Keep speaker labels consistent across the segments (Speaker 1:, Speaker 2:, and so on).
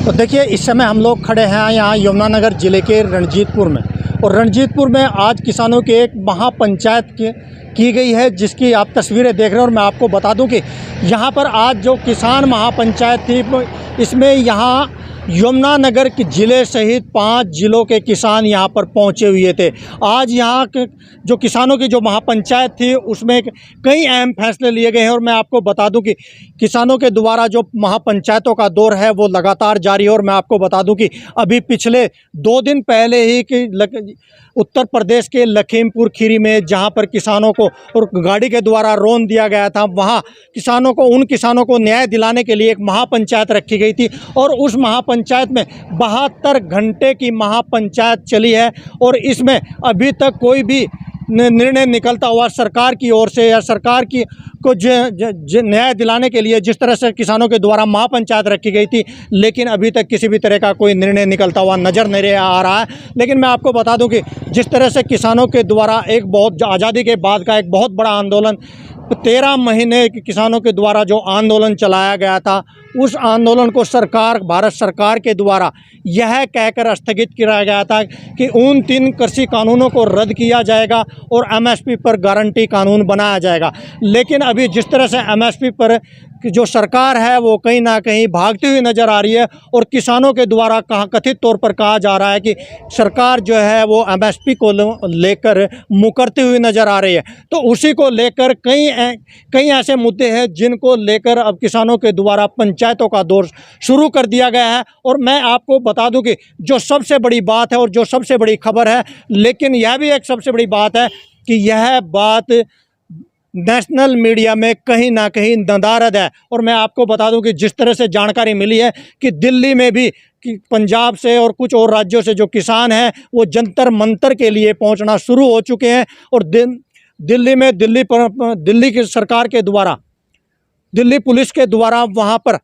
Speaker 1: तो देखिए, इस समय हम लोग खड़े हैं यहाँ यमुनानगर ज़िले के रणजीतपुर में, और रणजीतपुर में आज किसानों की एक महापंचायत की गई है, जिसकी आप तस्वीरें देख रहे हैं। और मैं आपको बता दूं कि यहाँ पर आज जो किसान महापंचायत थी, इसमें यहाँ यमुनानगर के ज़िले सहित 5 ज़िलों के किसान यहाँ पर पहुँचे हुए थे। आज यहाँ के जो किसानों की जो महापंचायत थी, उसमें कई अहम फैसले लिए गए हैं। और मैं आपको बता दूं कि किसानों के द्वारा जो महापंचायतों का दौर है वो लगातार जारी है। और मैं आपको बता दूं कि अभी पिछले 2 दिन पहले ही कि उत्तर प्रदेश के लखीमपुर खीरी में, जहाँ पर किसानों को और गाड़ी के द्वारा रौंद दिया गया था, वहाँ उन किसानों को न्याय दिलाने के लिए एक महापंचायत रखी गई थी। और उस महापंचायत में 72 घंटे की महापंचायत चली है, और इसमें अभी तक कोई भी निर्णय निकलता हुआ सरकार की ओर से या सरकार की को न्याय दिलाने के लिए जिस तरह से किसानों के द्वारा महापंचायत रखी गई थी, लेकिन अभी तक किसी भी तरह का कोई निर्णय निकलता हुआ नज़र नहीं आ रहा है। लेकिन मैं आपको बता दूं कि जिस तरह से किसानों के द्वारा एक बहुत आज़ादी के बाद का एक बहुत बड़ा आंदोलन 13 महीने किसानों के द्वारा जो आंदोलन चलाया गया था, उस आंदोलन को भारत सरकार के द्वारा यह कहकर स्थगित किया गया था कि उन 3 कृषि कानूनों को रद्द किया जाएगा और एमएसपी पर गारंटी कानून बनाया जाएगा। लेकिन अभी जिस तरह से एमएसपी पर जो सरकार है वो कहीं ना कहीं भागती हुई नज़र आ रही है, और किसानों के द्वारा कथित तौर पर कहा जा रहा है कि सरकार जो है वो एमएसपी को लेकर मुकरती हुई नज़र आ रही है। तो उसी को लेकर कई ऐसे मुद्दे हैं जिनको लेकर अब किसानों के द्वारा पंचायतों का दौर शुरू कर दिया गया है। और मैं आपको बता दूं कि जो सबसे बड़ी बात है और जो सबसे बड़ी खबर है, लेकिन यह भी एक सबसे बड़ी बात है कि यह बात नेशनल मीडिया में कहीं ना कहीं नदारद है। और मैं आपको बता दूं कि जिस तरह से जानकारी मिली है कि दिल्ली में भी कि पंजाब से और कुछ और राज्यों से जो किसान हैं वो जंतर मंतर के लिए पहुंचना शुरू हो चुके हैं। और दिल्ली की सरकार के द्वारा, दिल्ली पुलिस के द्वारा वहां पर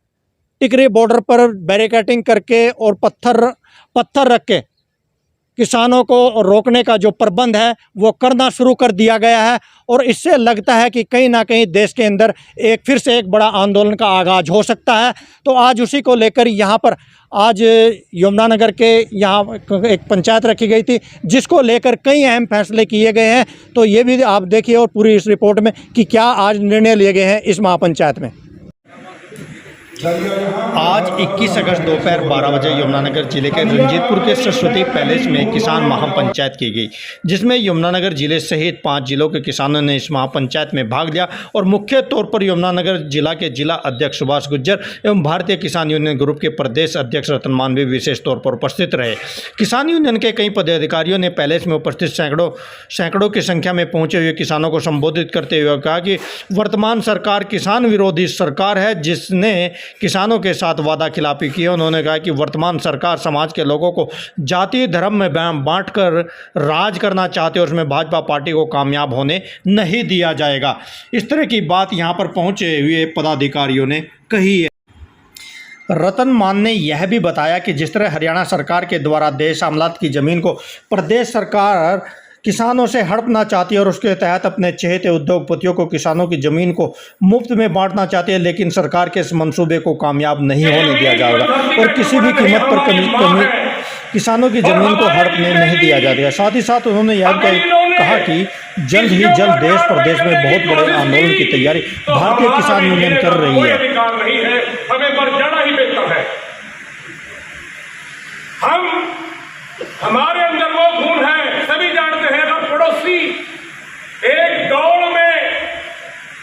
Speaker 1: टिकरी बॉर्डर पर बैरिकेडिंग करके और पत्थर रख के किसानों को रोकने का जो प्रबंध है वो करना शुरू कर दिया गया है। और इससे लगता है कि कहीं ना कहीं देश के अंदर फिर से एक बड़ा आंदोलन का आगाज़ हो सकता है। तो आज उसी को लेकर यहाँ पर आज यमुनानगर के यहाँ एक पंचायत रखी गई थी, जिसको लेकर कई अहम फैसले किए गए हैं। तो ये भी आप देखिए और पूरी इस रिपोर्ट में कि क्या आज निर्णय लिए गए हैं इस महापंचायत में। आज 21 अगस्त दोपहर 12 बजे यमुनानगर जिले के रणजीतपुर के सरस्वती पैलेस में किसान महापंचायत की गई, जिसमें यमुनानगर जिले सहित 5 जिलों के किसानों ने इस महापंचायत में भाग लिया। और मुख्य तौर पर यमुनानगर जिला के जिला अध्यक्ष सुभाष गुज्जर एवं भारतीय किसान यूनियन ग्रुप के प्रदेश अध्यक्ष रतन मान भी विशेष तौर पर उपस्थित रहे। किसान यूनियन के कई पदाधिकारियों ने पैलेस में उपस्थित सैकड़ों की संख्या में पहुंचे हुए किसानों को संबोधित करते हुए कहा कि वर्तमान सरकार किसान विरोधी सरकार है, जिसने किसानों के साथ वादा खिलाफी की। उन्होंने कहा कि वर्तमान सरकार समाज के लोगों को जाति धर्म में बांटकर राज करना चाहती है, और उसमें भाजपा पार्टी को कामयाब होने नहीं दिया जाएगा। इस तरह की बात यहां पर पहुंचे हुए पदाधिकारियों ने कही है। रतन मान ने यह भी बताया कि जिस तरह हरियाणा सरकार के द्वारा देश अमलात की जमीन को प्रदेश सरकार किसानों से हड़पना चाहती है, और उसके तहत अपने चहेते उद्योगपतियों को किसानों की ज़मीन को मुफ्त में बांटना चाहती है, लेकिन सरकार के इस मंसूबे को कामयाब नहीं होने दिया जाएगा और किसी भी कीमत पर किसानों की ज़मीन को हड़पने नहीं दिया जाएगा। साथ ही साथ उन्होंने यह कहा कि जल्द ही जल्द देश प्रदेश में बहुत बड़े आंदोलन की तैयारी भारतीय किसान यूनियन कर रही है।
Speaker 2: हमारे अंदर वो खून है, सभी जानते हैं। अगर पड़ोसी एक दौड़ में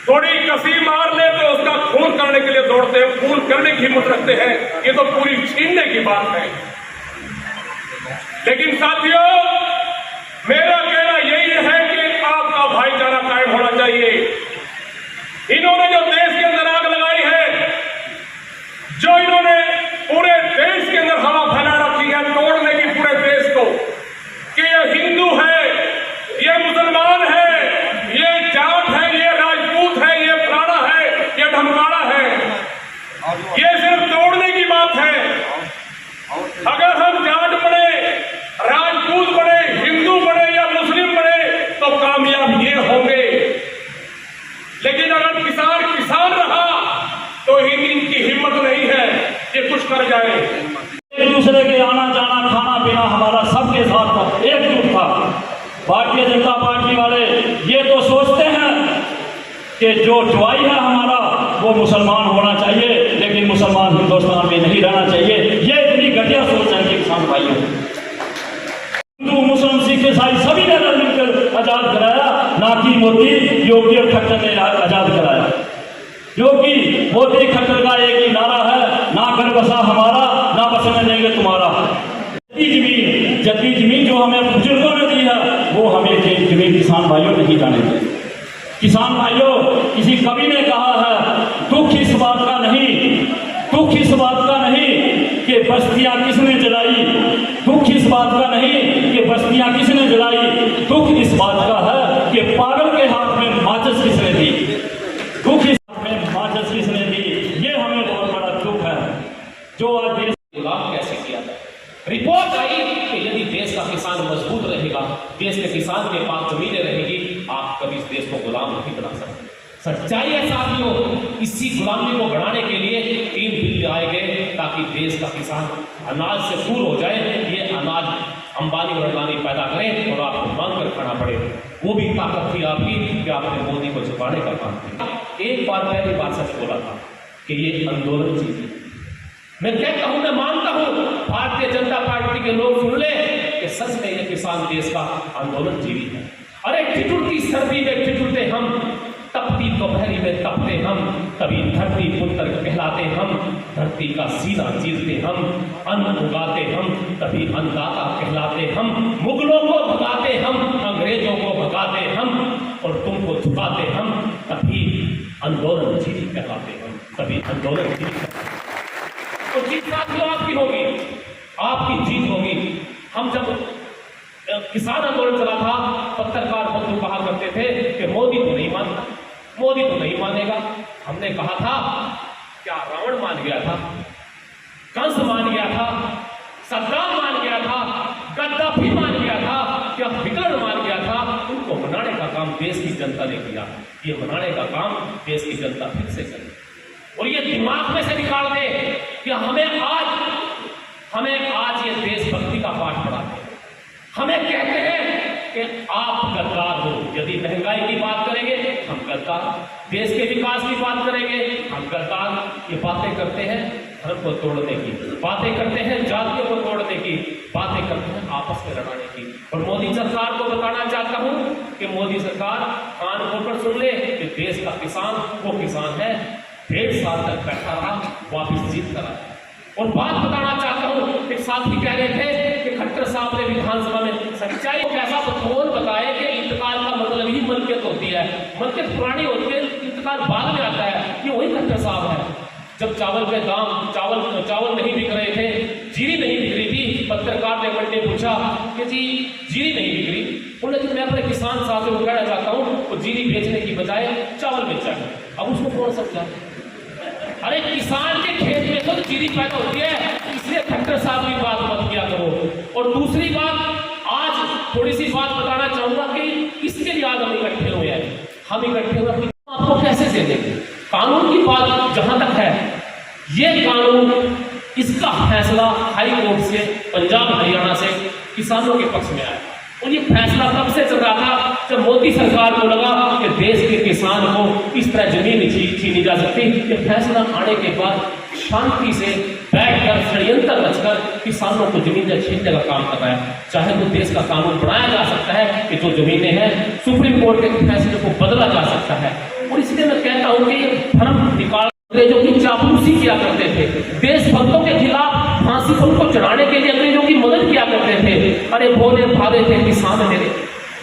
Speaker 2: थोड़ी कसी मार ले तो उसका खून करने के लिए दौड़ते हैं, खून करने की हिम्मत रखते हैं। ये तो पूरी छीनने की बात है। लेकिन साथियों, मेरा कहना यही है कि आपका भाईचारा कायम होना चाहिए। इन्होंने जो देश के अंदर आग लगाई है, जो इन्होंने पूरे देश के अंदर हवा फैला रखी है तोड़ने की पूरे देश को, कि ये हिंदू है, ये मुसलमान है, ये जाट है, ये राजपूत है, ये फलाना है, ये ढमकाड़ा है, ये सिर्फ तोड़ने की बात है। अगर हम जाट बने, राजपूत बने, हिंदू बने या मुस्लिम बने तो कामयाब ये होंगे। लेकिन अगर किसान
Speaker 3: एक दूसरे के आना जाना खाना पीना हमारा सबके साथ था, एकजुट था। भारतीय जनता पार्टी वाले ये तो सोचते हैं कि जो ज्वाई है हमारा वो मुसलमान होना चाहिए, लेकिन मुसलमान हिंदुस्तान में नहीं रहना चाहिए। ये इतनी घटिया सोच है किसान भाइयों। हिंदू मुस्लिम सिख ईसाई सभी ने मिलकर आजाद कराया, ना कि मोदी योगी और खट्टर ने आजाद कराया। योगी मोदी खट्टर का एक ही नारा है, ना घर बसा हमारा, ना बसने देंगे तुम्हारा। जद्दी जमीन जो हमें बुजुर्गों ने दी है वो हमें जमीन किसान भाइयों नहीं जाने दें। किसान भाइयों, किसी कवि ने कहा है दुख इस बात का नहीं, दुख इस बात का नहीं कि बस्तियां किसने जलाई, दुख इस बात का नहीं कि बस्तियां किसने जलाई, दुख इस बात का है कि पागल के हाथ में माचिस किसने दी, दुख इस हाथ में माचिस किसने दी। ये हमें बहुत बड़ा दुख है जो आज देश
Speaker 4: गुलाम कैसे किया था। रिपोर्ट आई कि यदि देश का किसान मजबूत रहेगा, देश के किसान के पास जमीनें रहेगी, आप कभी इस देश को गुलाम नहीं बना सकते। सच्चाई है साथियों, इसी गुलामी को बढ़ाने के लिए 3 बिल लाए गए ताकि देश का किसान अनाज से दूर हो जाए। ये अनाज अंबानी और अडानी पैदा करें और आपको मांग कर खाना पड़े। वो भी ताकत थी आपकी कि आपने मोदी को झुकाने का काम किया। एक बार पहली बार सच बोला था कि ये आंदोलन चीज। मैं कहता हूं, मैं मानता हूं भारतीय जनता पार्टी के लोग सुन ले कि सच में ये किसान देश का आंदोलन जीवी है। अरे ठिठुरती सर्दी में ठिठुरते हम, तपती दोपहरी में तपते हम, कभी धरती पुत्र कहलाते हम, धरती का सीना चीरते हम, अन्न उगाते हम, कभी अन्नदाता कहलाते हम, मुगलों को भगाते हम, अंग्रेजों को भगाते हम और तुमको झुकाते हम, कभी आंदोलन जीवी कहलाते हम, कभी आंदोलन जीवी। तो जीत साथियों आपकी होगी, आपकी जीत होगी। हम जब किसान आंदोलन चला था, पत्रकार बंधु कहा करते थे कि मोदी तो नहीं मानता, मोदी तो नहीं मानेगा। हमने कहा था, क्या रावण मान गया था, कंस मान गया था, सद्दाम मान गया था, गद्दाफी मान गया था, क्या हिटलर मान गया था? उनको मनाने का काम देश की जनता ने किया। ये मनाने का काम देश की जनता फिर से करे और ये दिमाग में से निकाल दे कि हमें आज ये देशभक्ति का पाठ पढ़ाते हैं। हमें कहते हैं कि आप गद्दार हो। यदि महंगाई की बात करेंगे हम गद्दार, देश के विकास की बात करेंगे हम गद्दार। ये बातें करते हैं धर्म को तोड़ने की, बातें करते हैं जातियों को तोड़ने की, बातें करते हैं आपस में लड़ाने की। और मोदी सरकार को बताना चाहता हूं कि मोदी सरकार कान खोलकर सुन ले कि देश का किसान वो किसान है 1.5 साल तक बैठा रहा, वापिस जीत कर आया। और बात बताना चाहता हूं, एक साथी कह रहे थे कि खट्टर साहब ने विधानसभा में सच्चाई को कैसा कौन बताए कि इंतकाल का मतलब ही मलकियत होती है, मलकियत पुरानी होती है, इंतकाल बाद में आता है। ये वही खट्टर साहब है। जब चावल के दाम चावल नहीं बिक रहे थे, जीरी नहीं बिक रही थी, पत्रकार ने बंटे पूछा कि जी जीरी नहीं बिक रही, बोले मैं अपने किसान साथियों को कहना चाहता हूँ वो जीरी बेचने की बजाय चावल बेचा है। अब उसको कौन समझा? अरे किसान के खेत में तो जीरी पैदा होती है, इसलिए खट्टर साहब की बात मत किया करो। और दूसरी बात, आज थोड़ी सी बात बताना चाहूंगा कि किसके लिए आज हम इकट्ठे हुए हैं। हम इकट्ठे हुए आपको कैसे दे देंगे? कानून की बात जहां तक है, ये कानून इसका फैसला हाई कोर्ट से, पंजाब हरियाणा से किसानों के पक्ष में आया। और ये फैसला कब से चल रहा था? जब मोदी सरकार को लगा कि देश के किसान को इस तरह जमीन छीनी जा सकती। ये फैसला आने के बाद शांति से बैठकर षड्यंत्र रचकर किसानों को जमीनें छीनने का काम कर रहा है। चाहे तो देश का कानून बनाया जा सकता है कि जो जमीनें हैं सुप्रीम कोर्ट के फैसले को बदला जा सकता है। और इसलिए मैं कहता हूं कि ये भ्रम निकाल अंग्रेजों की चापलूसी किया करते थे, देशभक्तों के खिलाफ फांसी पर उनको चढ़ाने के लिए अंग्रेजों की मदद किया करते थे। अरे भोले भाले थे किसान मेरे,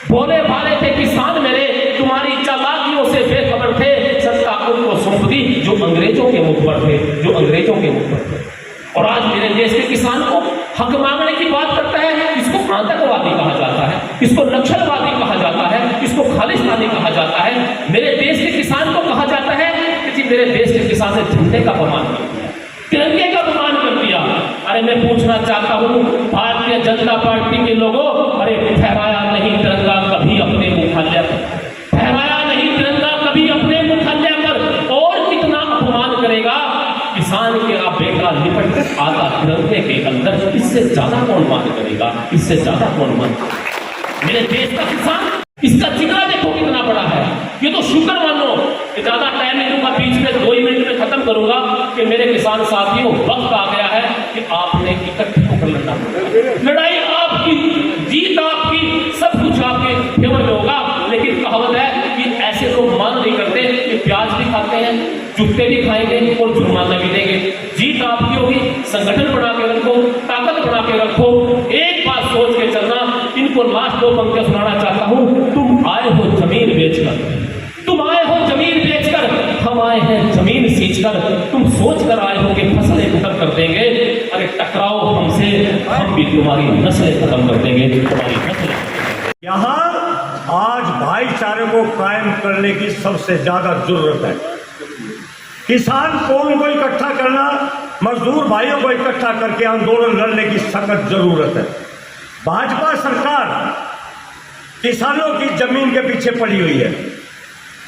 Speaker 4: भोले भाले थे किसान मेरे, तुम्हारी चालाकियों से बेखबर थे, सत्ता उनको सौंप दी जो अंग्रेजों के मुख पर थे, जो अंग्रेजों के मुख पर थे। और आज मेरे देश के किसान को हक मांगने की बात करता है, इसको आतंकवादी कहा जाता है, इसको नक्सलवादी कहा जाता है, इसको खालिस्तानी कहा जाता है। मेरे देश के किसान को कहा जाता है कि जी मेरे देश के किसान ने झंडे का अपमान कर दिया, तिरंगे का अपमान कर दिया। अरे मैं पूछना चाहता हूँ भारतीय जनता पार्टी के लोगों, अरे फहराया नहीं तिरंगा कभी अपने मुख्यालय पर, फहराया नहीं तिरंगा कभी अपने मुख्यालय पर, और कितना अपमान करेगा किसान के? आप बेटा लिपट आधा तिरंगा करने के अंदर इससे ज्यादा कौन बात करेगा, इससे ज्यादा कौन बात। मेरे देश का किसान, इसका जिगरा देखो कितना बड़ा है। ये तो शुक्र मानो कि ज्यादा टाइम नहीं दूंगा, बीच में 2 मिनट में खत्म करूंगा कि मेरे किसान साथियों, वक्त आ गया है कि आपने इकट्ठे होकर लड़ना होगा। लड़ाई आपकी, जीत आपकी, सब कुछ आपके फेवर में होगा। लेकिन कहावत है कि ऐसे लोग मान नहीं करते कि प्याज भी खाते हैं, जूते भी खाएंगे और जुर्माना भी देंगे। जीत आपकी होगी, संगठन बना के रखो, ताकत बना के रखो। एक बात सोच के चलना, इनको लास्ट 2 पंक्तियां सुनाना चाहता हूं। तुम आए हो जमीन बेचकर, तुम आए हो जमीन बेचकर, हम आए हैं जमीन सींचकर। तुम सोच कर आए हो कि फसलें खत्म कर देंगे, अरे टकराओ हमसे, हम भी तुम्हारी नस्लें खत्म कर देंगे, तुम्हारी नस्लें।
Speaker 5: यहाँ आज भाईचारे को कायम करने की सबसे ज्यादा जरूरत है। किसान कौम को इकट्ठा करना, मजदूर भाइयों को इकट्ठा करके आंदोलन लड़ने की सख्त जरूरत है। भाजपा सरकार किसानों की जमीन के पीछे पड़ी हुई है,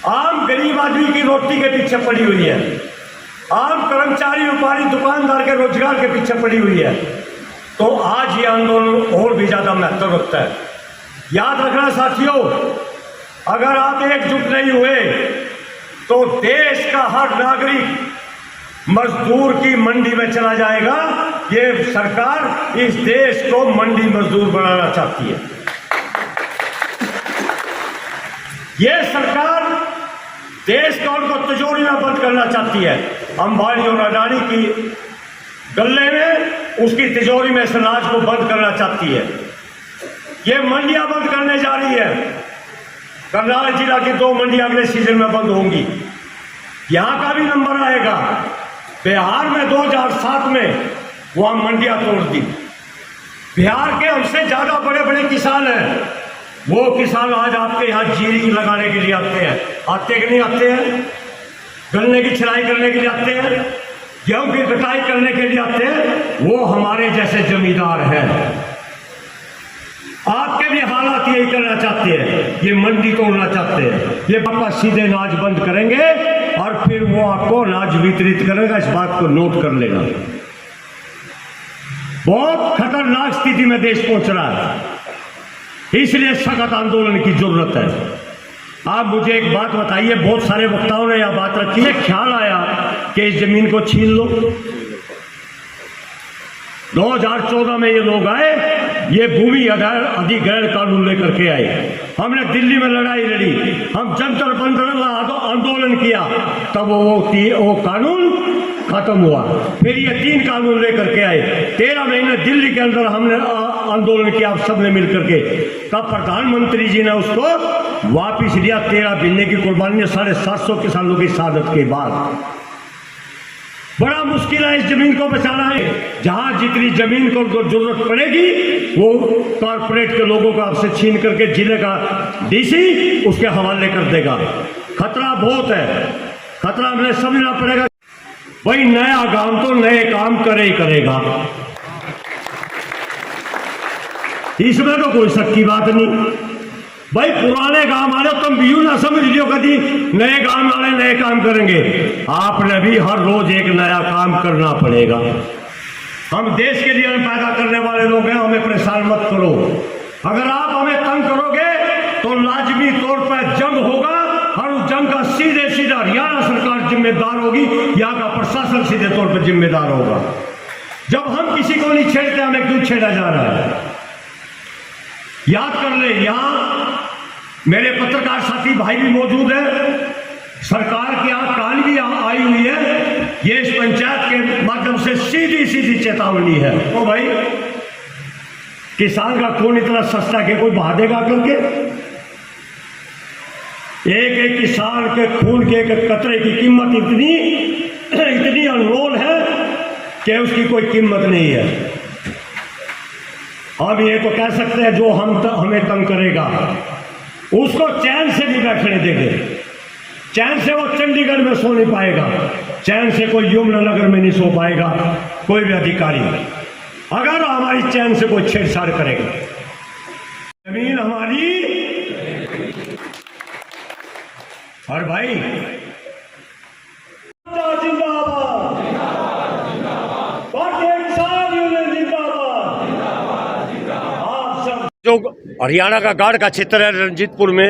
Speaker 5: आम गरीब आदमी की रोटी के पीछे पड़ी हुई है, आम कर्मचारी व्यापारी दुकानदार के रोजगार के पीछे पड़ी हुई है। तो आज ये आंदोलन और भी ज्यादा महत्व रखता है। याद रखना साथियों, अगर आप एकजुट नहीं हुए तो देश का हर नागरिक मजदूर की मंडी में चला जाएगा। ये सरकार इस देश को मंडी मजदूर बनाना चाहती है। ये सरकार देश का उनको तिजोरी में बंद करना चाहती है। अंबानी और अडानी की गले में, उसकी तिजोरी में से अनाज को बंद करना चाहती है। ये मंडियां बंद करने जा रही है। करनाल जिला की 2 मंडियां अगले सीजन में बंद होंगी। यहां का भी नंबर आएगा। बिहार में 2007 में वहां मंडियां तोड़ दी। बिहार के हमसे ज्यादा बड़े बड़े किसान हैं, वो किसान आज आपके यहाँ जीरी लगाने के लिए आते हैं। आते कि नहीं आते हैं? गन्ने की छिलाई करने के लिए आते हैं, गेहूं की कटाई करने के लिए आते हैं। वो हमारे जैसे जमींदार हैं। आपके भी हालात यही करना चाहते हैं, ये मंडी तोड़ना चाहते हैं। ये पापा सीधे अनाज बंद करेंगे और फिर वो आपको अनाज वितरित करेगा। इस बात को नोट कर लेना। बहुत खतरनाक स्थिति में देश पहुंच रहा है, इसलिए सख्त आंदोलन की जरूरत है। आप मुझे एक बात बताइए, बहुत सारे वक्ताओं ने यह बात रखी है, ख्याल आया कि इस जमीन को छीन लो। 2014 में ये लोग आए, ये भूमि अधिग्रहण कानून लेकर के आए। हमने दिल्ली में लड़ाई लड़ी, हम जंतर मंतर आंदोलन किया, तब वो कानून खत्म हुआ। फिर ये 3 कानून लेकर के आए। 13 महीने दिल्ली के अंदर हमने आंदोलन किया, आप सबने मिलकर के। तब प्रधानमंत्री जी ने उसको वापिस लिया। 13 महीने की कुर्बानी, 750 किसानों की शहादत के बाद। बड़ा मुश्किल है इस जमीन को बचाना है। जहां जितनी जमीन को जरूरत पड़ेगी वो कॉर्पोरेट के लोगों को आपसे छीन करके जिले का डीसी उसके हवाले कर देगा। खतरा बहुत है, खतरा हमें समझना पड़ेगा। भाई नया काम तो नए काम करे ही करेगा, इसमें तो कोई शक की बात नहीं। भाई पुराने काम वाले तुम भी ना समझ लियो, कभी नए काम वाले नए काम करेंगे। आपने भी हर रोज एक नया काम करना पड़ेगा। हम देश के लिए पैदा करने वाले लोग हैं, हमें परेशान मत करो। अगर आप हमें तंग करोगे तो लाजमी तौर पर जंग होगा, और उस जंग का सीधे सीधा हरियाणा सरकार जिम्मेदार होगी, यहाँ का प्रशासन सीधे तौर पर जिम्मेदार होगा। जब हम किसी को नहीं छेड़ते, हमें क्यों छेड़ा जा रहा है? याद कर ले, यहाँ मेरे पत्रकार साथी भाई भी मौजूद है। सरकार की यहाँ काल भी आई हुई है। ये इस पंचायत के माध्यम से सीधी सीधी चेतावनी है। तो भाई किसान का खून इतना सस्ता कि कोई बहा देगा करके? एक एक किसान के खून के एक कतरे की कीमत इतनी अनमोल है कि उसकी कोई कीमत नहीं है। हम ये तो कह सकते हैं, जो हमें तंग करेगा उसको चैन से नहीं बैठने देंगे। चैन से वो चंडीगढ़ में सो नहीं पाएगा, चैन से कोई यमुनानगर में नहीं सो पाएगा कोई भी अधिकारी, अगर हमारी चैन से कोई छेड़छाड़ करेगा। जमीन हमारी। और भाई जिंदाबाद, भारतीय किसान तो हरियाणा का गाढ़ का क्षेत्र है रणजीतपुर में।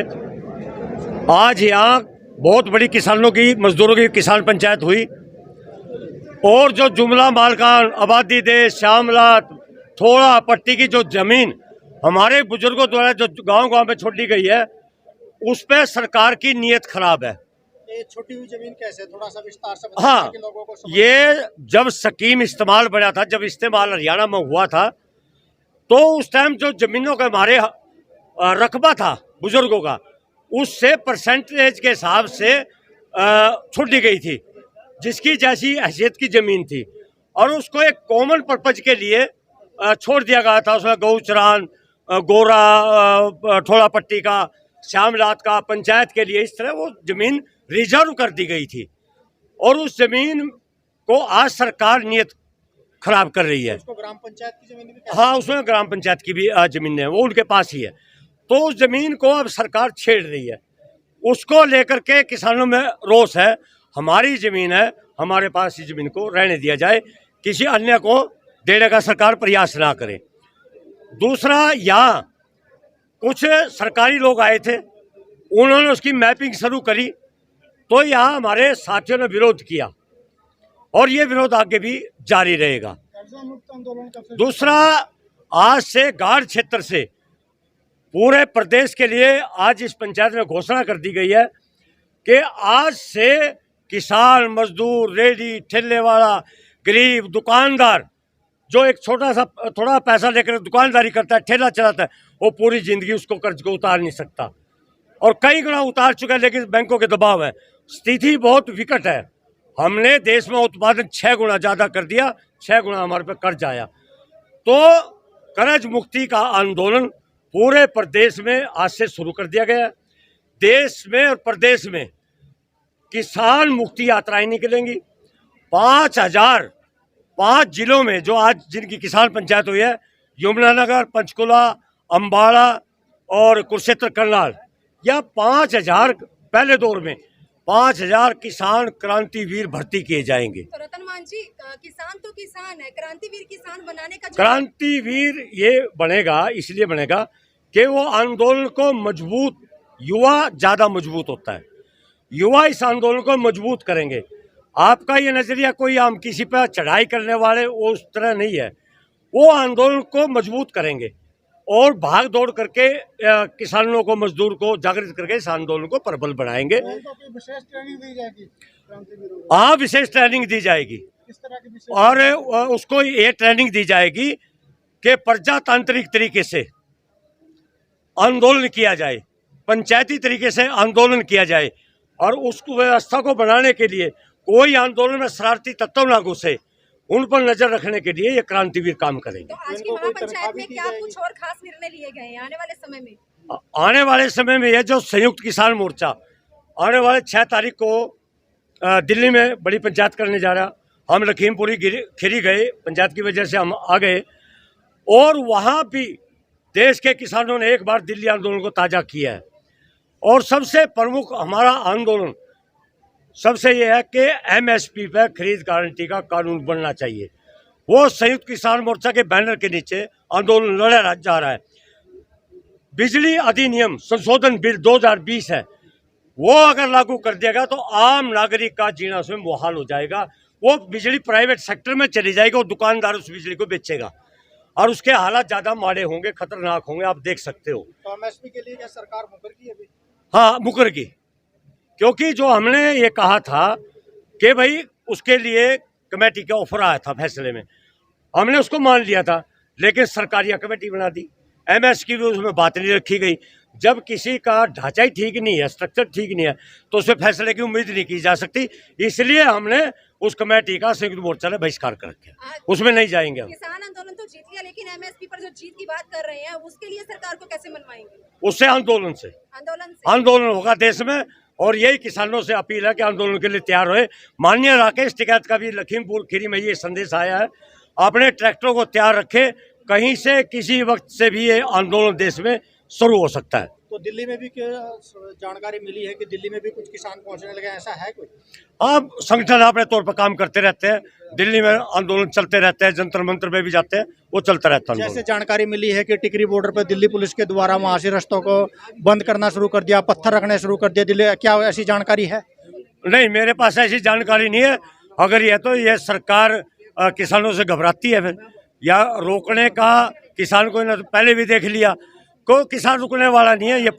Speaker 5: आज यहाँ बहुत बड़ी किसानों की, मजदूरों की किसान पंचायत हुई और जो जुमला मालकान, आबादी देश, श्यामलात, थोड़ा पट्टी की जो जमीन हमारे बुजुर्गों द्वारा जो गांव-गांव में छोड़ी गई है, उस पे सरकार की नीयत खराब है।
Speaker 1: ये छोटी हुई जमीन कैसे, थोड़ा सा विस्तार से बताइए
Speaker 5: हाँ,
Speaker 1: ताकि लोगों को समझ
Speaker 5: ये जब स्कीम इस्तेमाल बना था, जब इस्तेमाल हरियाणा में हुआ था, तो उस टाइम जो जमीनों का हमारे रकबा था बुजुर्गों का, उससे परसेंटेज के हिसाब से छोड़ी गई थी, जिसकी जैसी हैसियत की जमीन थी, और उसको एक कॉमन पर्पज के लिए छोड़ दिया गया था। उसमें गौ चरान, गोरा, थोड़ा पट्टी का, श्यामलात का, पंचायत के लिए, इस तरह वो जमीन रिजर्व कर दी गई थी। और उस जमीन को आज सरकार नियत खराब कर रही है।
Speaker 1: उसको ग्राम पंचायत की जमीन भी
Speaker 5: हाँ, उसमें ग्राम पंचायत की भी जमीन है, वो उनके पास ही है। तो उस जमीन को अब सरकार छेड़ रही है, उसको लेकर के किसानों में रोष है। हमारी जमीन है, हमारे पास इस जमीन को रहने दिया जाए, किसी अन्य को देने का सरकार प्रयास ना करे। दूसरा, यहाँ कुछ सरकारी लोग आए थे, उन्होंने उसकी मैपिंग शुरू करी, तो यहाँ हमारे साथियों ने विरोध किया और ये विरोध आगे भी जारी रहेगा। दूसरा, आज से गाढ़ क्षेत्र से पूरे प्रदेश के लिए आज इस पंचायत में घोषणा कर दी गई है कि आज से किसान, मजदूर, रेडी, ठेले वाला, गरीब, दुकानदार, जो एक छोटा सा थोड़ा पैसा लेकर दुकानदारी करता है, ठेला चलाता है, वो पूरी जिंदगी उसको कर्ज को उतार नहीं सकता, और कई गुना उतार चुका है, लेकिन बैंकों के दबाव है। स्थिति बहुत विकट है। हमने देश में उत्पादन 6 गुना ज़्यादा कर दिया, 6 गुना हमारे पे कर्ज आया। तो कर्ज मुक्ति का आंदोलन पूरे प्रदेश में आज से शुरू कर दिया गया है। देश में और प्रदेश में किसान मुक्ति यात्राएं निकलेंगी। 5 जिलों में जो आज जिनकी किसान पंचायत हुई है, यमुनानगर, पंचकुला, अम्बाड़ा और कुरुक्षेत्र, करनाल, या 5000 पहले दौर में 5000 किसान क्रांतिवीर भर्ती किए जाएंगे।
Speaker 6: तो रतन मान जी, किसान तो किसान है, क्रांतिवीर किसान बनाने का
Speaker 5: क्रांतिवीर ये बनेगा, इसलिए बनेगा कि वो आंदोलन को मजबूत, युवा ज्यादा मजबूत होता है, युवा इस आंदोलन को मजबूत करेंगे। आपका ये नजरिया कोई हम किसी पर चढ़ाई करने वाले उस तरह नहीं है, वो आंदोलन को मजबूत करेंगे और भाग दौड़ करके किसानों को, मजदूर को जागृत करके इस आंदोलन को प्रबल बनाएंगे।
Speaker 1: विशेष ट्रेनिंग दी जाएगी
Speaker 5: हाँ, विशेष ट्रेनिंग दी जाएगी,
Speaker 1: किस तरह की विशेष?
Speaker 5: और उसको ये ट्रेनिंग दी जाएगी कि प्रजातांत्रिक तरीके से आंदोलन किया जाए, पंचायती तरीके से आंदोलन किया जाए, और उस व्यवस्था को बनाने के लिए कोई आंदोलन में शरारती तत्व ना घुसे, उन पर नजर रखने के लिए ये क्रांतिवीर काम करेंगे।
Speaker 6: तो आज की महापंचायत में क्या कुछ और खास निर्णय लिए गए हैं आने वाले समय में?
Speaker 5: आने वाले समय में यह जो संयुक्त किसान मोर्चा आने वाले 6 तारीख को दिल्ली में बड़ी पंचायत करने जा रहा, हम लखीमपुरी खीरी गए, पंचायत की वजह से हम आ गए, और वहाँ भी देश के किसानों ने एक बार दिल्ली आंदोलन को ताज़ा किया है। और सबसे प्रमुख हमारा आंदोलन सबसे यह है कि MSP पर खरीद गारंटी का कानून बनना चाहिए। वो संयुक्त किसान मोर्चा के बैनर के नीचे आंदोलन लड़ा जा रहा है। बिजली अधिनियम संशोधन बिल 2020 है, वो अगर लागू कर दिया गया तो आम नागरिक का जीना उसमें मुहाल हो जाएगा। वो बिजली प्राइवेट सेक्टर में चली जाएगी और दुकानदार उस बिजली को बेचेगा, और उसके हालात ज़्यादा माड़े होंगे, खतरनाक होंगे, आप देख सकते हो।
Speaker 1: तो MSP के लिए क्या सरकार मुकर की अभी?
Speaker 5: हाँ, मुकर की, क्योंकि जो हमने ये कहा था कि भाई उसके लिए कमेटी का ऑफर आया था फैसले में, हमने उसको मान लिया था, लेकिन सरकारिया कमेटी बना दी, MS की भी उसमें बात नहीं रखी गई। जब किसी का ढांचा ही ठीक नहीं है, स्ट्रक्चर ठीक नहीं है, तो उसमें फैसले की उम्मीद नहीं की जा सकती। इसलिए हमने उस कमेटी का संयुक्त मोर्चा ने बहिष्कार कर रखा, उसमें नहीं जाएंगे हम।
Speaker 6: किसान आंदोलन तो जीत लिया, लेकिन MSP पर जो जीत की बात कर रहे हैं उसके लिए सरकार को कैसे मनवाएंगे?
Speaker 5: उससे आंदोलन होगा देश में, और यही किसानों से अपील है कि आंदोलन के लिए तैयार रहे। माननीय राकेश टिकैत का भी लखीमपुर खीरी में ये संदेश आया है, अपने ट्रैक्टरों को तैयार रखे, कहीं से किसी वक्त से भी ये आंदोलन देश में शुरू हो सकता है।
Speaker 1: तो दिल्ली में भी जानकारी मिली है कि दिल्ली में भी कुछ किसान पहुंचने लगे, ऐसा है कोई?
Speaker 5: आप संगठन अपने तौर पर काम करते रहते हैं, दिल्ली में आंदोलन चलते रहते हैं, जंतर मंतर में भी जाते हैं, वो चलता रहता है।
Speaker 1: जैसे जानकारी मिली है कि टिकरी बॉर्डर पर दिल्ली पुलिस के द्वारा वहां से रास्तों को बंद करना शुरू कर दिया, पत्थर रखने शुरू कर दिया दिल्ली, क्या ऐसी जानकारी है?
Speaker 5: नहीं, मेरे पास ऐसी जानकारी नहीं है। अगर ये तो ये सरकार किसानों से घबराती है फिर, या रोकने का किसान को पहले भी देख लिया, कोई किसान रुकने वाला नहीं है। ये